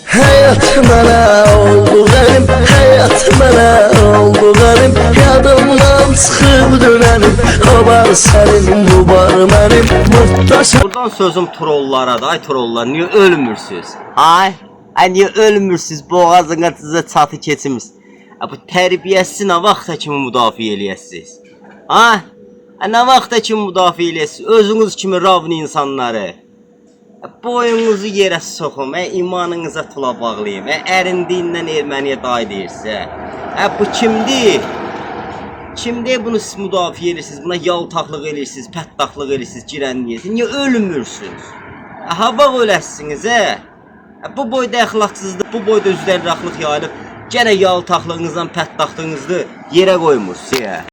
Hayat bana oldu garip, hayat bana oldu garip. Yadımdan çıkıp dönerim, o bar senin, bu bar benim. Muhtaç. Buradan sözüm trollara da, ay trollar, niye ölmürsünüz? Ay niye ölmürsünüz? Boğazına size çatı keçimiz. Bu tərbiyəsi nə vaxta kimi müdafiə eləyəsiniz? Nə vaxta kimi müdafiə eləyəsiniz? Özünüz kimi ravni insanları. Boyunuzu yerə soxum, imanınıza tula bağlayayım. Ərindiyindən erməniyə day deyirsə. Bu kimdir? Kimdir bunu siz müdafiə edirsiniz? Buna yaltaqlıq edirsiniz, pətdaxlıq edirsiniz, girənliyirsiniz. Niyə ölmürsünüz? Hava öləsiniz, Bu boyda əxlaqsızlıq, bu boyda üzlərraqlıq yayılıb, gənə yaltaqlığınızdan, pətdaxlığınızı yerə qoymursunuz,